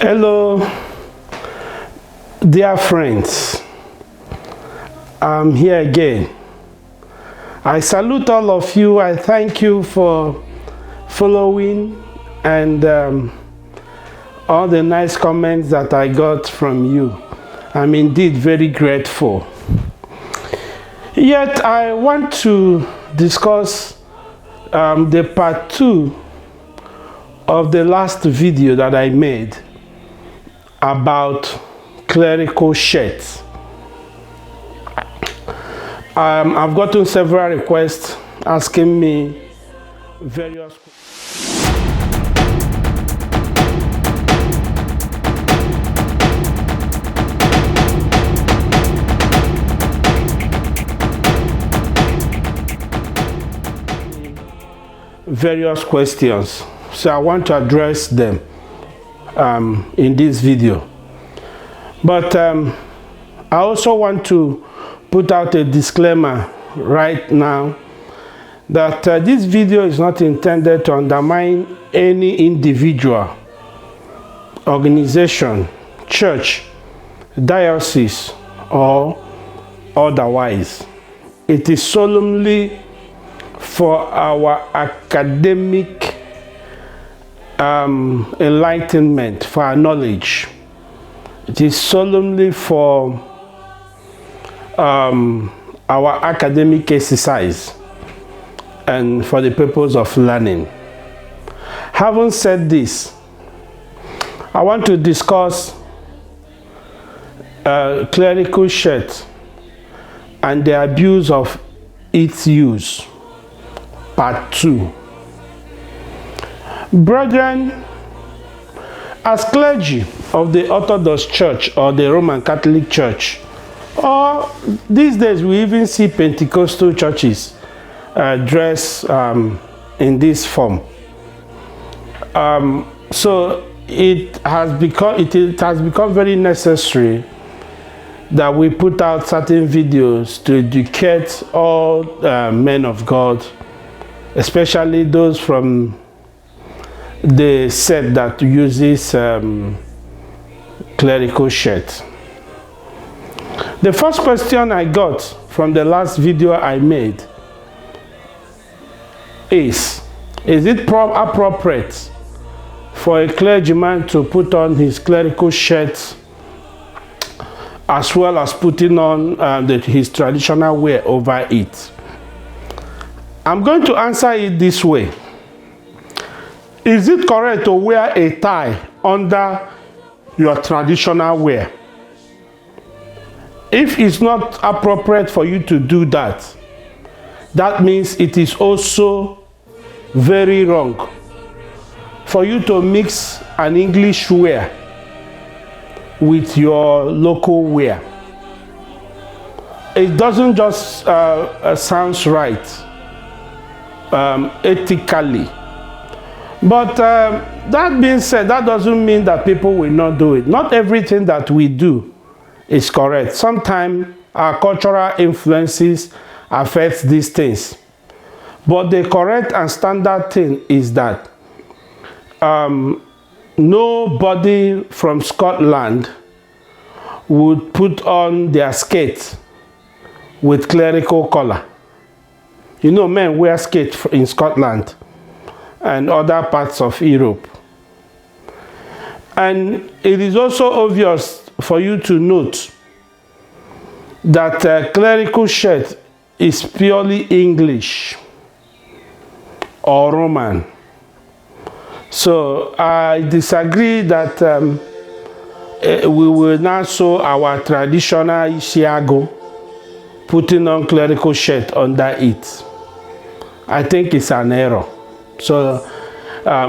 Hello, dear friends. I'm here again. I salute all of you. I thank you for following and all the nice comments that I got from you. I'm indeed very grateful. Yet I want to discuss the part 2 of the last video that I made about clerical shirts. I've gotten several requests asking me various questions, so I want to address them in this video. But I also want to put out a disclaimer right now that this video is not intended to undermine any individual, organization, church, diocese, or otherwise. It is solemnly for our academic enlightenment, for our knowledge. It is solemnly for our academic exercise and for the purpose of learning. Having said this, I want to discuss clerical shirt and the abuse of its use, part 2. Brethren, as clergy of the Orthodox Church or the Roman Catholic Church, or these days we even see Pentecostal churches dress in this form. So it has become very necessary that we put out certain videos to educate all men of God, especially those from the set that uses clerical shirt. The first question I got from the last video I made is it appropriate for a clergyman to put on his clerical shirt as well as putting on his traditional wear over it? I'm going to answer it this way. Is it correct to wear a tie under your traditional wear? If it's not appropriate for you to do that, that means it is also very wrong for you to mix an English wear with your local wear. It doesn't just sound right ethically. But that being said, that doesn't mean that people will not do it. Not everything that we do is correct. Sometimes our cultural influences affect these things. But the correct and standard thing is that nobody from Scotland would put on their skate with clerical collar. You know, men wear skate in Scotland and other parts of Europe. And it is also obvious for you to note that clerical shirt is purely English or Roman. So I disagree that we will now show our traditional Isiago putting on clerical shirt under it. I think it's an error. So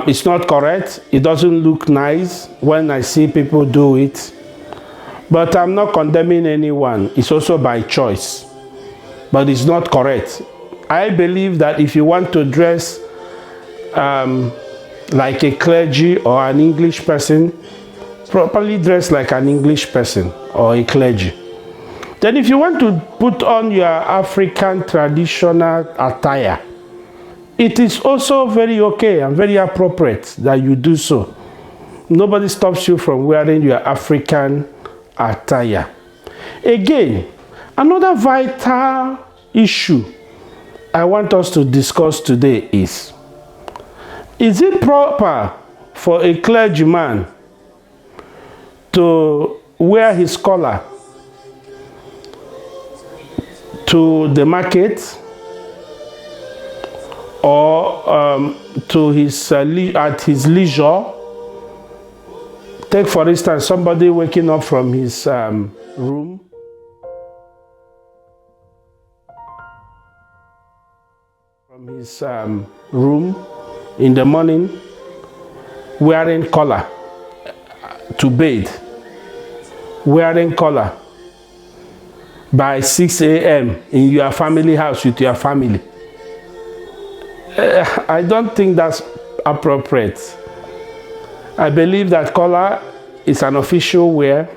it's not correct. It doesn't look nice when I see people do it. But I'm not condemning anyone. It's also by choice. But it's not correct. I believe that if you want to dress like a clergy or an English person, properly dress like an English person or a clergy. Then if you want to put on your African traditional attire, it is also very okay and very appropriate that you do so. Nobody stops you from wearing your African attire. Again, another vital issue I want us to discuss today is it proper for a clergyman to wear his collar to the market or to his at his leisure? Take for instance somebody waking up from his room in the morning, wearing collar to bathe, wearing collar by 6 a.m. in your family house with your family. I don't think that's appropriate. I believe that collar is an official wear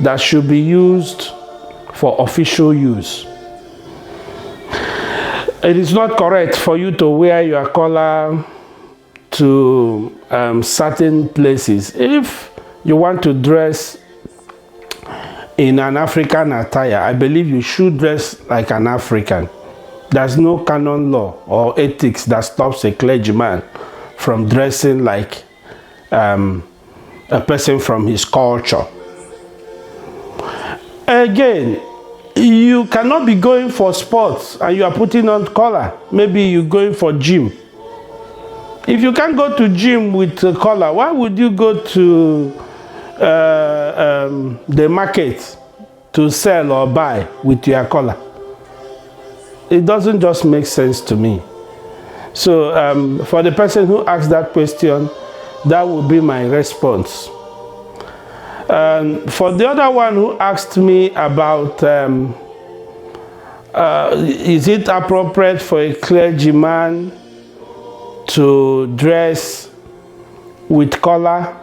that should be used for official use. It is not correct for you to wear your collar to certain places. If you want to dress in an African attire, I believe you should dress like an African. There's no canon law or ethics that stops a clergyman from dressing like a person from his culture. Again, you cannot be going for sports and you are putting on collar. Maybe you're going for gym. If you can't go to gym with a collar, why would you go to the market to sell or buy with your collar? It doesn't just make sense to me. So for the person who asked that question, that would be my response. For the other one who asked me about is it appropriate for a clergyman to dress with collar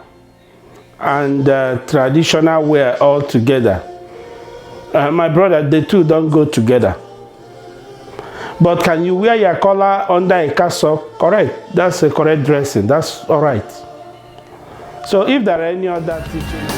and traditional wear all together? My brother, the two don't go together. But can you wear your collar under a cassock? Correct. That's a correct dressing. That's all right. So if there are any other teachings,